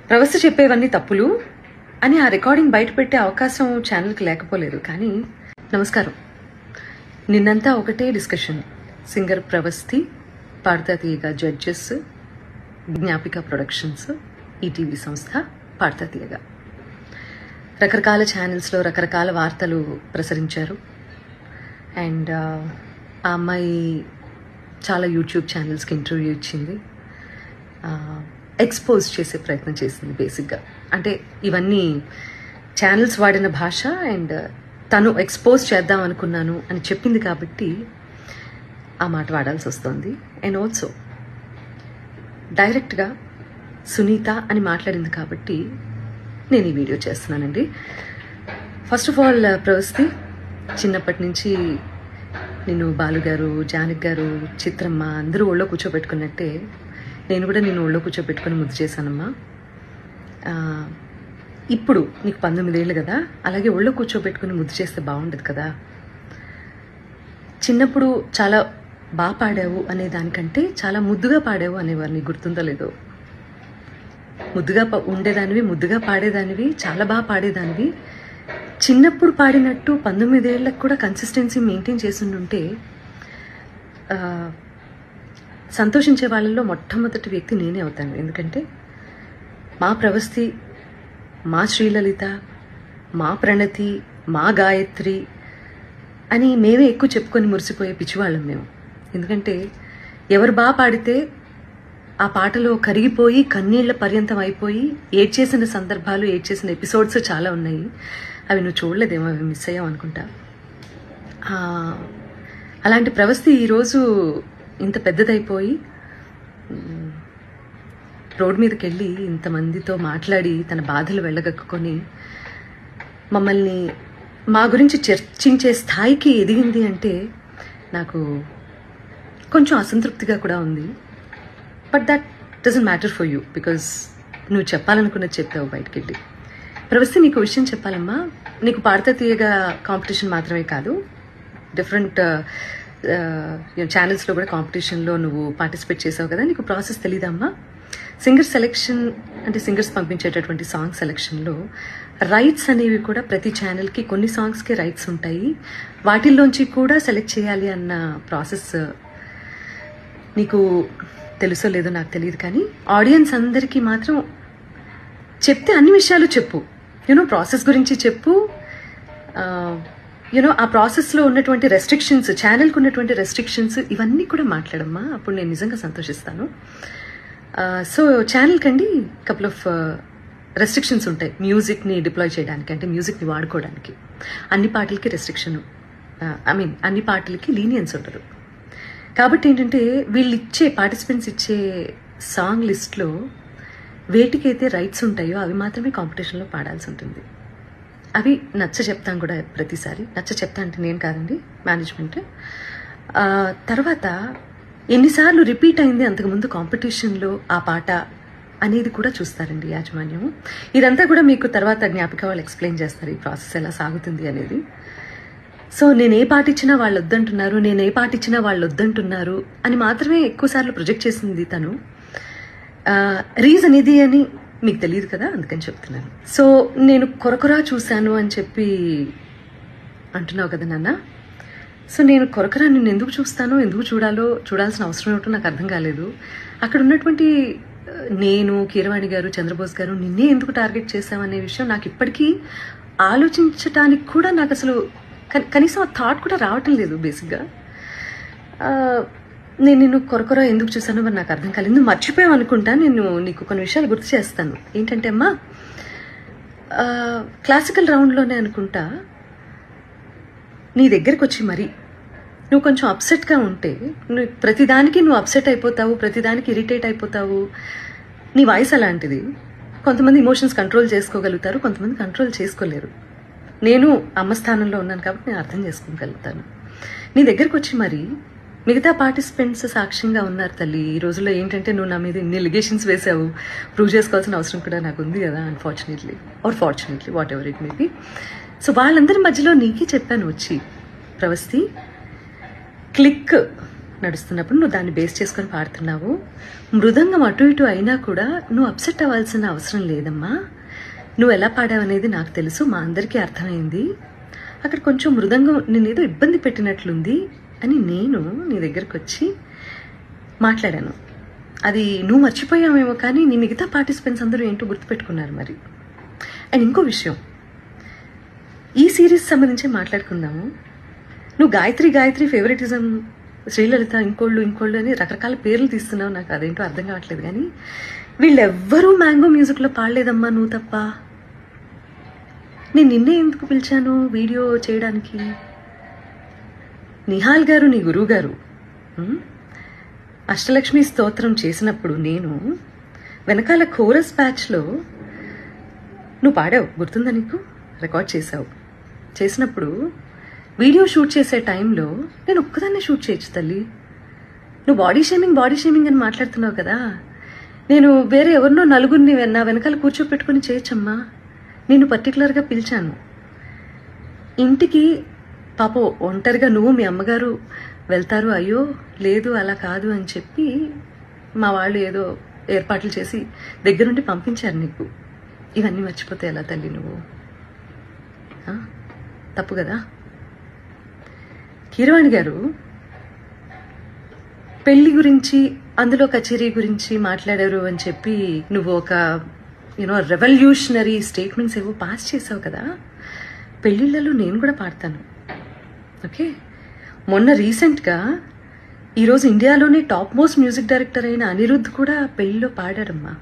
ప్రవస్థ చెప్పేవన్నీ తప్పులు అని ఆ రికార్డింగ్ బయట పెట్టే అవకాశం ఛానల్కి లేకపోలేదు. కానీ నమస్కారం. నిన్నంతా ఒకటే డిస్కషన్. సింగర్ ప్రవస్థి, పాడతా తీయగా జడ్జెస్, జ్ఞాపిక ప్రొడక్షన్స్, ఈటీవీ సంస్థ, పాడతా తీయగా రకరకాల ఛానల్స్లో రకరకాల వార్తలు ప్రసరించారు. అండ్ ఆ అమ్మాయి చాలా యూట్యూబ్ ఛానల్స్కి ఇంటర్వ్యూ ఇచ్చింది, ఎక్స్పోజ్ చేసే ప్రయత్నం చేసింది. బేసిక్గా అంటే ఇవన్నీ ఛానల్స్ వాడిన భాష అండ్ తను ఎక్స్పోజ్ చేద్దాం అనుకున్నాను అని చెప్పింది కాబట్టి ఆ మాట వాడాల్సి వస్తుంది. అండ్ ఆల్సో డైరెక్ట్గా సునీత అని మాట్లాడింది కాబట్టి నేను ఈ వీడియో చేస్తున్నానండి. ఫస్ట్ ఆఫ్ ఆల్ ప్రవస్థి, చిన్నప్పటి నుంచి నేను బాలుగారు, జానకి గారు, చిత్రమ్మ అందరూ ఒళ్ళో కూర్చోబెట్టుకున్నట్టే నేను కూడా నేను ఒళ్ళో కూర్చోబెట్టుకుని ముద్దు చేశానమ్మా. ఇప్పుడు నీకు 19 ఏళ్ళు కదా, అలాగే ఒళ్ళో కూర్చోబెట్టుకుని ముద్దు చేస్తే బాగుండదు కదా. చిన్నప్పుడు చాలా బాగా పాడావు అనే దానికంటే చాలా ముద్దుగా పాడావు అనేవారు. నీకు గుర్తుందో లేదో? ముద్దుగా ఉండేదానివి, ముద్దుగా పాడేదానివి, చాలా బాగా పాడేదానివి. చిన్నప్పుడు పాడినట్టు 19 ఏళ్ళకు కూడా కన్సిస్టెన్సీ మెయింటైన్ చేసి ఉంటే సంతోషించే వాళ్ళల్లో మొట్టమొదటి వ్యక్తి నేనే అవుతాను. ఎందుకంటే మా ప్రవస్థి, మా శ్రీలలిత, మా ప్రణతి, మా గాయత్రి అని మేమే ఎక్కువ చెప్పుకొని మురిసిపోయే పిచ్చివాళ్ళం మేము. ఎందుకంటే ఎవరు బాగా పాడితే ఆ పాటలో కరిగిపోయి కన్నీళ్ల పర్యంతం అయిపోయి ఏడ్చేసిన సందర్భాలు, ఏడ్చేసిన ఎపిసోడ్స్ చాలా ఉన్నాయి. అవి నువ్వు చూడలేదేమో, అవి మిస్ అయ్యావు అనుకుంటా. అలాంటి ప్రవస్థి ఈరోజు ఇంత పెద్దదైపోయి రోడ్ మీదకి వెళ్ళి ఇంతమందితో మాట్లాడి తన బాధలు వెళ్ళగక్కుని మమ్మల్ని మా గురించి చర్చించే స్థాయికి ఎదిగింది అంటే నాకు కొంచెం అసంతృప్తిగా కూడా ఉంది. But that doesn't matter for you, because నువ్వు చెప్పాలనుకున్నది చెప్పావు బయటకు వెళ్ళి. ప్రవస్థి, నీకు విషయం చెప్పాలమ్మా. నీకు పాడతా తీయగా కాంపిటీషన్ మాత్రమే కాదు, డిఫరెంట్ ఛానల్స్లో కూడా కాంపిటీషన్లో నువ్వు పార్టిసిపేట్ చేసావు కదా. నీకు ప్రాసెస్ తెలీదమ్మా? సింగర్ సెలెక్షన్ అంటే సింగర్స్ పంపించేటటువంటి సాంగ్ సెలెక్షన్లో రైట్స్ అనేవి కూడా ప్రతి ఛానల్కి కొన్ని సాంగ్స్కే రైట్స్ ఉంటాయి. వాటిల్లోంచి కూడా సెలెక్ట్ చేయాలి అన్న ప్రాసెస్ నీకు తెలుసో లేదో నాకు తెలియదు. కానీ ఆడియన్స్ అందరికీ మాత్రం చెప్తే అన్ని విషయాలు చెప్పు. ప్రాసెస్ గురించి చెప్పు. ఆ ప్రాసెస్లో ఉన్నటువంటి రెస్ట్రిక్షన్స్, ఛానల్కి ఉన్నటువంటి రెస్ట్రిక్షన్స్, ఇవన్నీ కూడా మాట్లాడమ్మా. అప్పుడు నేను నిజంగా సంతోషిస్తాను. సో ఛానల్ కండి కపుల్ ఆఫ్ రెస్ట్రిక్షన్స్ ఉంటాయి మ్యూజిక్ని డిప్లాయ్ చేయడానికి, అంటే మ్యూజిక్ని వాడుకోవడానికి. అన్ని పాటలకి రెస్ట్రిక్షన్, అన్ని పాటలకి లీనియన్స్ ఉండదు. కాబట్టి ఏంటంటే వీళ్ళు ఇచ్చే పార్టిసిపెంట్స్ ఇచ్చే సాంగ్ లిస్ట్లో వేటికైతే రైట్స్ ఉంటాయో అవి మాత్రమే కాంపిటీషన్లో పాడాల్సి ఉంటుంది. అవి నచ్చ చెప్తాం కూడా ప్రతిసారి. నచ్చ చెప్తా అంటే నేను కాదండి, మేనేజ్మెంట్. తర్వాత ఎన్నిసార్లు రిపీట్ అయింది అంతకుముందు కాంపిటీషన్లో ఆ పాట అనేది కూడా చూస్తారండి యాజమాన్యం. ఇదంతా కూడా మీకు తర్వాత జ్ఞాపిక వాళ్ళు ఎక్స్ప్లెయిన్ చేస్తారు ఈ ప్రాసెస్ ఎలా సాగుతుంది అనేది. సో నేను ఏ పాట ఇచ్చినా వాళ్ళు వద్దంటున్నారు, నేను ఏ పాట ఇచ్చినా వాళ్ళు వద్దంటున్నారు అని మాత్రమే ఎక్కువసార్లు ప్రొజెక్ట్ చేసింది తను. రీజన్ ఇది అని మీకు తెలియదు కదా, అందుకని చెప్తున్నాను. సో నేను కొరకొరా చూశాను అని చెప్పి అంటున్నావు కదా నాన్న. సో నేను కొరకొరా నిన్ను ఎందుకు చూస్తానో, ఎందుకు చూడాల్సిన అవసరం ఏమిటో నాకు అర్థం కాలేదు. అక్కడ ఉన్నటువంటి నేను, కీరవాణి గారు, చంద్రబోస్ గారు నిన్నే ఎందుకు టార్గెట్ చేశామనే విషయం నాకు ఇప్పటికీ ఆలోచించటానికి కూడా నాకు అసలు కనీసం ఆ థాట్ కూడా రావటం లేదు. బేసిక్గా నేను నిన్ను కొరకొర ఎందుకు చూసానో మరి నాకు అర్థం కాలేదు. నువ్వు మర్చిపోయావు అనుకుంటా. నేను నీకు కొన్ని విషయాలు గుర్తు చేస్తాను. ఏంటంటే అమ్మా, క్లాసికల్ రౌండ్లోనే అనుకుంటా నీ దగ్గరికి వచ్చి మరి నువ్వు కొంచెం అప్సెట్గా ఉంటే, ప్రతిదానికి నువ్వు అప్సెట్ అయిపోతావు, ప్రతిదానికి ఇరిటేట్ అయిపోతావు. నీ వాయిస్ అలాంటిది. కొంతమంది ఇమోషన్స్ కంట్రోల్ చేసుకోగలుగుతారు, కొంతమంది కంట్రోల్ చేసుకోలేరు. నేను అమ్మ స్థానంలో ఉన్నాను కాబట్టి నేను అర్థం చేసుకోగలుగుతాను. నీ దగ్గరికి వచ్చి మరి మిగతా పార్టిసిపెంట్స్ సాక్ష్యంగా ఉన్నారు తల్లి. ఈ రోజుల్లో ఏంటంటే నువ్వు నా మీద ఇన్ని లిగేషన్స్ వేసావు, ప్రూవ్ చేసుకోవాల్సిన అవసరం కూడా నాకు ఉంది కదా, unfortunately are fortunately, what ever it may be. So వాళ్ళందరి మధ్యలో నీకే చెప్పాను వచ్చి, ప్రవస్థి క్లిక్ నడుస్తున్నప్పుడు నువ్వు దాన్ని బేస్ చేసుకొని పాడుతున్నావు. మృదంగం అటు ఇటు అయినా కూడా నువ్వు అప్సెట్ అవ్వాల్సిన అవసరం లేదమ్మా. నువ్వు ఎలా పాడావనేది నాకు తెలుసు, మా అందరికీ అర్థమైంది. అక్కడ కొంచెం మృదంగం నేనేదో ఇబ్బంది పెట్టినట్లుంది అని నేను నీ దగ్గరకు వచ్చి మాట్లాడాను. అది నువ్వు మర్చిపోయావేమో, కానీ నీ మిగతా పార్టిసిపెంట్స్ అందరూ ఏంటో గుర్తుపెట్టుకున్నారు మరి. అండ్ ఇంకో విషయం, ఈ సిరీస్ సంబంధించి మాట్లాడుకుందాము. నువ్వు గాయత్రి ఫేవరెటిజం, శ్రీలలిత ఇంకోళ్ళు అని రకరకాల పేర్లు తీస్తున్నావు. నాకు అదేంటో అర్థం కావట్లేదు. కానీ వీళ్ళెవ్వరూ మ్యాంగో మ్యూజిక్లో పాడలేదమ్మా, నువ్వు తప్ప. నేను నిన్నే ఎందుకు పిలిచాను వీడియో చేయడానికి? నిహాల్ గారు నీ గురువు గారు అష్టలక్ష్మి స్తోత్రం చేసినప్పుడు నేను వెనకాల కోరస్ బ్యాచ్లో నువ్వు పాడావు, గుర్తుందా నీకు? రికార్డ్ చేసినప్పుడు వీడియో షూట్ చేసే టైంలో నేను ఒక్కదాన్నే షూట్ చేయొచ్చు తల్లి. నువ్వు బాడీ షేమింగ్ అని మాట్లాడుతున్నావు కదా, నేను వేరే ఎవరినో నలుగురిని నా వెనకాల కూర్చోపెట్టుకుని చేయొచ్చమ్మా. నేను పర్టికులర్గా పిలిచాను ఇంటికి. పాపం ఒంటరిగా నువ్వు మీ అమ్మగారు వెళ్తారు, అయ్యో లేదు అలా కాదు అని చెప్పి మా వాళ్ళు ఏదో ఏర్పాట్లు చేసి దగ్గరుండి పంపించారు నీకు. ఇవన్నీ మర్చిపోతే ఎలా తల్లి నువ్వు? తప్పు కదా. కీరవాణి గారు పెళ్లి గురించి, అందులో కచేరీ గురించి మాట్లాడారు అని చెప్పి నువ్వు ఒక రెవల్యూషనరీ స్టేట్మెంట్స్ ఏవో పాస్ చేసావు కదా. పెళ్లిళ్ళలో నేను కూడా పాడతాను, ఓకే? మొన్న రీసెంట్గా ఈరోజు ఇండియాలోనే టాప్ మోస్ట్ మ్యూజిక్ డైరెక్టర్ అయిన అనిరుద్ధ్ కూడా పెళ్లిలో పాడారమ్మా.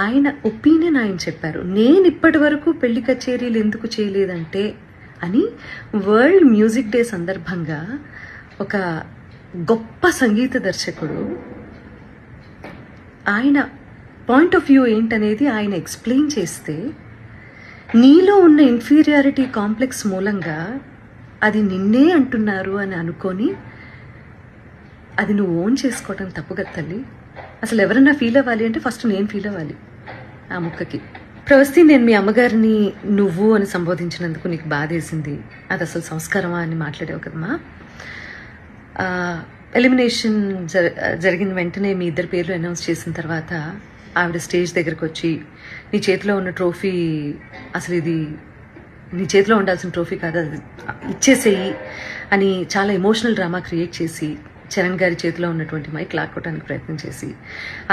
ఆయన ఒపీనియన్ ఆయన చెప్పారు. నేను ఇప్పటి వరకు పెళ్లి కచేరీలు ఎందుకు చేయలేదంటే అని వరల్డ్ మ్యూజిక్ డే సందర్భంగా ఒక గొప్ప సంగీత దర్శకుడు ఆయన పాయింట్ ఆఫ్ వ్యూ ఏంటనేది ఆయన ఎక్స్ప్లెయిన్ చేస్తే, నీలో ఉన్న ఇన్ఫీరియారిటీ కాంప్లెక్స్ మూలంగా అది నిన్నే అంటున్నారు అని అనుకొని అది నువ్వు ఓన్ చేసుకోవటం తప్పు కదా తల్లి. అసలు ఎవరన్నా ఫీల్ అవ్వాలి అంటే ఫస్ట్ నేను ఫీల్ అవ్వాలి ఆ ముక్కకి. ప్రవస్తి, నేను మీ అమ్మగారిని నువ్వు అని సంబోధించినందుకు నీకు బాధేసింది, అది అసలు సంస్కారమా అని మాట్లాడావు కదమ్మా. ఎలిమినేషన్ జరిగిన వెంటనే మీ ఇద్దరు పేర్లు అనౌన్స్ చేసిన తర్వాత ఆవిడ స్టేజ్ దగ్గరకు వచ్చి నీ చేతిలో ఉన్న ట్రోఫీ, అసలు ఇది నీ చేతిలో ఉండాల్సిన ట్రోఫీ కాదు, అది ఇచ్చేసేయి అని చాలా ఎమోషనల్ డ్రామా క్రియేట్ చేసి చరణ్ గారి చేతిలో ఉన్నటువంటి మైక్ లాక్కోవడానికి ప్రయత్నం చేసి,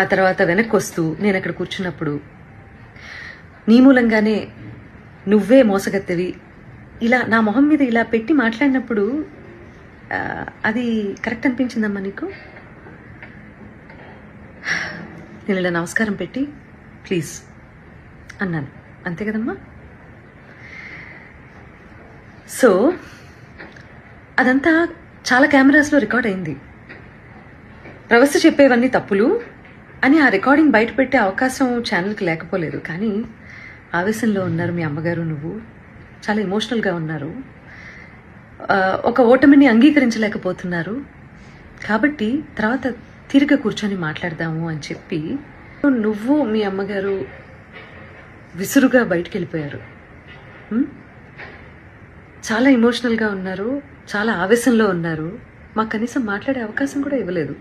ఆ తర్వాత వెనక్కి వస్తూ నేను అక్కడ కూర్చున్నప్పుడు నీ మూలంగానే నువ్వే మోసగత్తెవి ఇలా నా మొహం మీద ఇలా పెట్టి మాట్లాడినప్పుడు అది కరెక్ట్ అనిపించిందమ్మా నీకు? నేను ఇలా నమస్కారం పెట్టి ప్లీజ్ అన్నాను, అంతే కదమ్మా. సో అదంతా చాలా కెమెరాస్లో రికార్డ్ అయింది. ప్రవస్తి చెప్పేవన్నీ తప్పులు అని ఆ రికార్డింగ్ బయట పెట్టే అవకాశం ఛానల్కి లేకపోలేదు. కానీ ఆవేశంలో ఉన్నారు మీ అమ్మగారు, నువ్వు చాలా ఎమోషనల్గా ఉన్నారు, ఒక ఓటమిని అంగీకరించలేకపోతున్నారు. కాబట్టి తర్వాత తిరిగి కూర్చొని మాట్లాడదాము అని చెప్పి నువ్వు మీ అమ్మగారు విసురుగా బయటికి వెళ్ళిపోయారు. చాలా ఎమోషనల్గా ఉన్నారు, చాలా ఆవేశంలో ఉన్నారు. మాకు కనీసం మాట్లాడే అవకాశం కూడా ఇవ్వలేదు.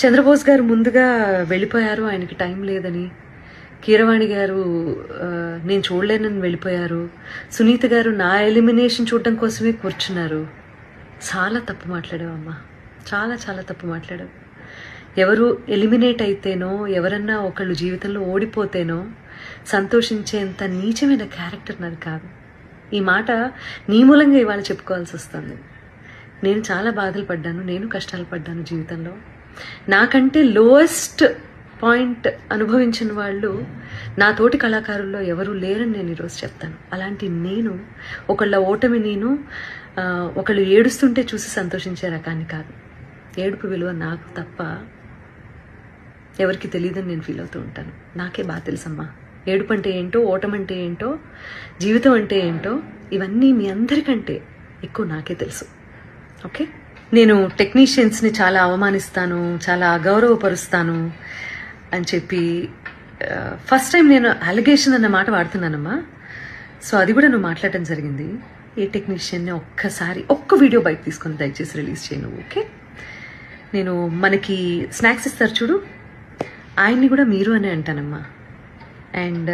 చంద్రబోస్ గారు ముందుగా వెళ్ళిపోయారు, ఆయనకి టైం లేదని. కీరవాణి గారు నేను చూడలేనని వెళ్ళిపోయారు. సునీత గారు నా ఎలిమినేషన్ చూడడం కోసమే కూర్చున్నారు. చాలా తప్పు మాట్లాడావమ్మా, చాలా చాలా తప్పు మాట్లాడావు. ఎవరు ఎలిమినేట్ అయితేనో, ఎవరన్నా ఒకళ్ళు జీవితంలో ఓడిపోతేనో సంతోషించేంత నీచమైన క్యారెక్టర్ నాది కాదు. ఈ మాట నీ మూలంగా ఇవాళ చెప్పుకోవాల్సి వస్తుంది. నేను చాలా బాధలు పడ్డాను, నేను కష్టాలు పడ్డాను జీవితంలో. నాకంటే లోయెస్ట్ పాయింట్ అనుభవించిన వాళ్ళు నా తోటి కళాకారుల్లో ఎవరూ లేరని నేను ఈరోజు చెప్తాను. అలాంటి నేను ఒకళ్ళ ఓటమి, నేను ఒకళ్ళు ఏడుస్తుంటే చూసి సంతోషించే రకాన్ని కాదు. ఏడుపు విలువ నాకు తప్ప ఎవరికి తెలియదని నేను ఫీల్ అవుతూ ఉంటాను. నాకే బాగా తెలుసమ్మా ఏడుపు అంటే ఏంటో, ఓటం అంటే ఏంటో, జీవితం అంటే ఏంటో. ఇవన్నీ మీ అందరికంటే ఎక్కువ నాకే తెలుసు. ఓకే, నేను టెక్నీషియన్స్ని చాలా అవమానిస్తాను, చాలా అగౌరవపరుస్తాను అని చెప్పి ఫస్ట్ టైం నేను అలిగేషన్ అన్న మాట వాడుతున్నానమ్మా. సో అది కూడా నువ్వు మాట్లాడటం జరిగింది. ఏ టెక్నీషియన్ని ఒక్క వీడియో బయట తీసుకొని దయచేసి రిలీజ్ చేయి నువ్వు. ఓకే, నేను మనకి స్నాక్స్ ఇస్తారు చూడు, ఆయన్ని కూడా మీరు అనే అంటానమ్మా. అండ్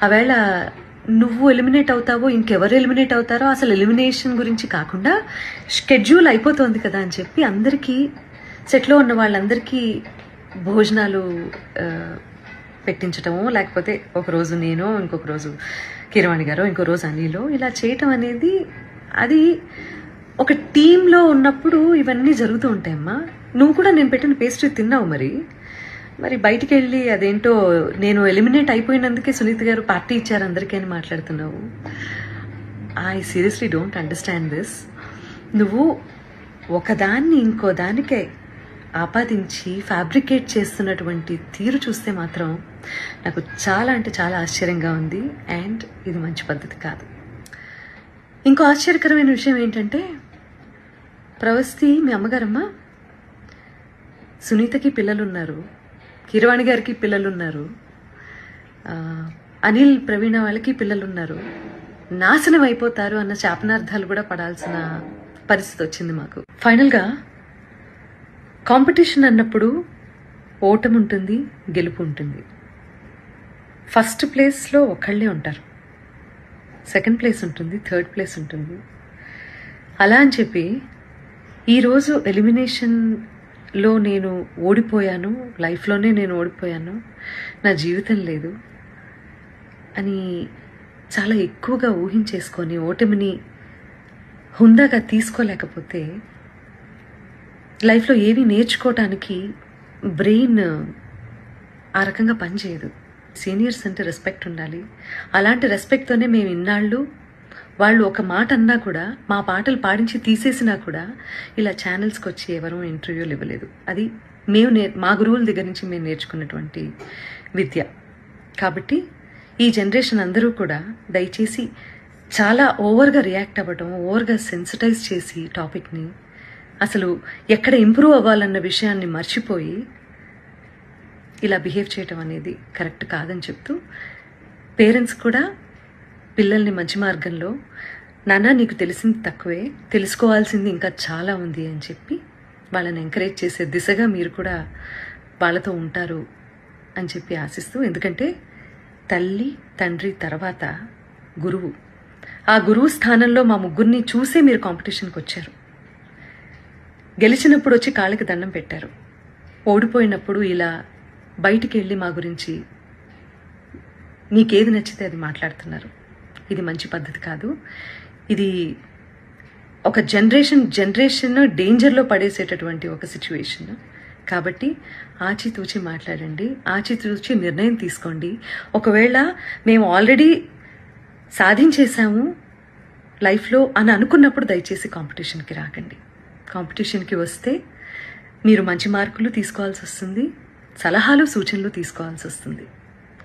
ఆవేళ నువ్వు ఎలిమినేట్ అవుతావో ఇంకెవరు ఎలిమినేట్ అవుతారో అసలు ఎలిమినేషన్ గురించి కాకుండా షెడ్యూల్ అయిపోతుంది కదా అని చెప్పి అందరికీ, సెట్లో ఉన్న వాళ్ళందరికీ భోజనాలు పెట్టించటము, లేకపోతే ఒకరోజు నేను, ఇంకొక రోజు కీరవాణి గారు, ఇంకో రోజు అనిలో, ఇలా చేయటం అనేది అది ఒక టీంలో ఉన్నప్పుడు ఇవన్నీ జరుగుతూ ఉంటాయమ్మా. నువ్వు కూడా నేను పెట్టిన పేస్ట్రీ తిన్నావు, మరి బయటికి వెళ్ళి అదేంటో నేను ఎలిమినేట్ అయిపోయినందుకే సునీత గారు పార్టీ ఇచ్చారు అందరికీ అని మాట్లాడుతున్నావు. I seriously don't understand this. నువ్వు ఒకదాన్ని ఇంకో దానికే ఆపాదించి ఫ్యాబ్రికేట్ చేస్తున్నటువంటి తీరు చూస్తే మాత్రం నాకు చాలా అంటే చాలా ఆశ్చర్యంగా ఉంది. అండ్ ఇది మంచి పద్ధతి కాదు. ఇంకో ఆశ్చర్యకరమైన విషయం ఏంటంటే, ప్రవస్తి మీ అమ్మగారమ్మా, సునీతకి పిల్లలున్నారు, కీరవాణి గారికి పిల్లలున్నారు, అనిల్ ప్రవీణ వాళ్ళకి పిల్లలున్నారు, నాశనం అయిపోతారు అన్న శాపనార్థాలు కూడా పడాల్సిన పరిస్థితి వచ్చింది మాకు. ఫైనల్గా కాంపిటీషన్ అన్నప్పుడు ఓటమి ఉంటుంది, గెలుపు ఉంటుంది. ఫస్ట్ ప్లేస్లో ఒకళ్ళే ఉంటారు, సెకండ్ ప్లేస్ ఉంటుంది, థర్డ్ ప్లేస్ ఉంటుంది. అలా అని చెప్పి ఈరోజు ఎలిమినేషన్లో నేను ఓడిపోయాను, లైఫ్లోనే నేను ఓడిపోయాను, నా జీవితం లేదు అని చాలా ఎక్కువగా ఊహించేసుకొని ఓటమిని హుందాగా తీసుకోలేకపోతే లైఫ్లో ఏవి నేర్చుకోవటానికి బ్రెయిన్ ఆ రకంగా పనిచేయదు. సీనియర్స్ అంటే రెస్పెక్ట్ ఉండాలి. అలాంటి రెస్పెక్ట్తోనే మేము ఇన్నాళ్ళు, వాళ్ళు ఒక మాట అన్నా కూడా, మా పాటలు పాడించి తీసేసినా కూడా ఇలా ఛానల్స్కి వచ్చి ఎవరూ ఇంటర్వ్యూలు ఇవ్వలేదు. అది మేము మా గురువుల దగ్గర నుంచి మేము నేర్చుకున్నటువంటి విద్య. కాబట్టి ఈ జనరేషన్ అందరూ కూడా దయచేసి చాలా ఓవర్గా రియాక్ట్ అవ్వడం, ఓవర్గా సెన్సిటైజ్ చేసి టాపిక్ని, అసలు ఎక్కడ ఇంప్రూవ్ అవ్వాలన్న విషయాన్ని మర్చిపోయి ఇలా బిహేవ్ చేయటం అనేది కరెక్ట్ కాదని చెప్తూ, పేరెంట్స్ కూడా పిల్లల్ని మంచి మార్గంలో, నాన్న నీకు తెలిసింది తక్కువే, తెలుసుకోవాల్సింది ఇంకా చాలా ఉంది అని చెప్పి వాళ్ళని ఎంకరేజ్ చేసే దిశగా మీరు కూడా వాళ్ళతో ఉంటారు అని చెప్పి ఆశిస్తూ, ఎందుకంటే తల్లి తండ్రి తర్వాత గురువు, ఆ గురువు స్థానంలో మా ముగ్గురిని చూసే మీరు కాంపిటీషన్కి వచ్చారు. గెలిచినప్పుడు వచ్చి కాళ్ళకి దండం పెట్టారు, ఓడిపోయినప్పుడు ఇలా బయటికి వెళ్ళి మా గురించి మీకేది నచ్చితే అది మాట్లాడుతున్నారు. ఇది మంచి పద్ధతి కాదు. ఇది ఒక జనరేషన్ డేంజర్లో పడేసేటటువంటి ఒక సిచ్యువేషన్. కాబట్టి ఆచితూచి మాట్లాడండి, ఆచితూచి నిర్ణయం తీసుకోండి. ఒకవేళ మేము ఆల్రెడీ సాధించేశాము లైఫ్లో అని అనుకున్నప్పుడు దయచేసి కాంపిటీషన్కి రాకండి. కాంపిటీషన్కి వస్తే మీరు మంచి మార్కులు తీసుకోవాల్సి వస్తుంది, సలహాలు సూచనలు తీసుకోవాల్సి వస్తుంది.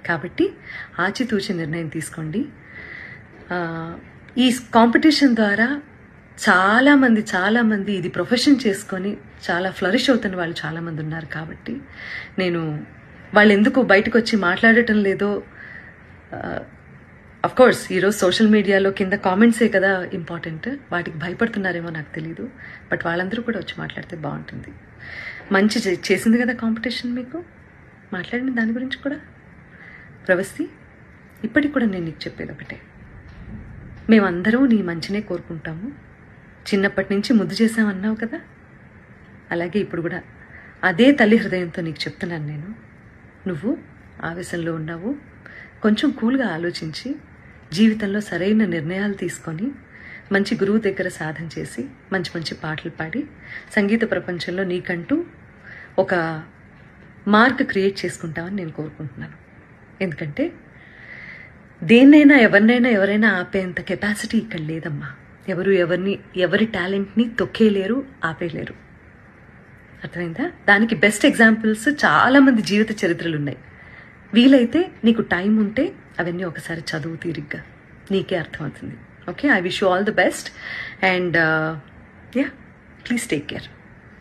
కాబట్టి ఆచితూచి నిర్ణయం తీసుకోండి. ఈ కాంపిటీషన్ ద్వారా చాలామంది ఇది ప్రొఫెషన్ చేసుకొని చాలా ఫ్లరిష్ అవుతున్న వాళ్ళు చాలామంది ఉన్నారు. కాబట్టి నేను వాళ్ళు ఎందుకు బయటకు వచ్చి మాట్లాడటం లేదో, అఫ్కోర్స్ ఈరోజు సోషల్ మీడియాలో కింద కామెంట్సే కదా ఇంపార్టెంట్, వాటికి భయపడుతున్నారేమో నాకు తెలీదు. బట్ వాళ్ళందరూ కూడా వచ్చి మాట్లాడితే బాగుంటుంది. మంచి చేసింది కదా కాంపిటీషన్, మీకు మాట్లాడిన దాని గురించి కూడా. ప్రవస్తి, ఇప్పటికి కూడా నేను నీకు చెప్పేది ఒకటే, మేమందరూ నీ మంచినే కోరుకుంటాము. చిన్నప్పటి నుంచి ముద్దు చేసామన్నావు కదా, అలాగే ఇప్పుడు కూడా అదే తల్లి హృదయంతో నీకు చెప్తున్నాను నేను. నువ్వు ఆవేశంలో ఉన్నావు, కొంచెం కూల్గా ఆలోచించి జీవితంలో సరైన నిర్ణయాలు తీసుకొని మంచి గురువు దగ్గర సాధన చేసి మంచి మంచి పాటలు పాడి సంగీత ప్రపంచంలో నీకంటూ ఒక మార్క్ క్రియేట్ చేసుకుంటామని నేను కోరుకుంటున్నాను. ఎందుకంటే దేన్నైనా ఎవరైనా ఆపేంత కెపాసిటీ ఇక్కడ లేదమ్మా. ఎవరి టాలెంట్ని తొక్కేయలేరు, ఆపేయలేరు. అర్థమైందా? దానికి బెస్ట్ ఎగ్జాంపుల్స్ చాలామంది జీవిత చరిత్రలు ఉన్నాయి. వీలైతే నీకు టైం ఉంటే అవన్నీ ఒకసారి చదువు తీరిగ్గా, నీకే అర్థమవుతుంది. Okay, I wish you all the best and please take care.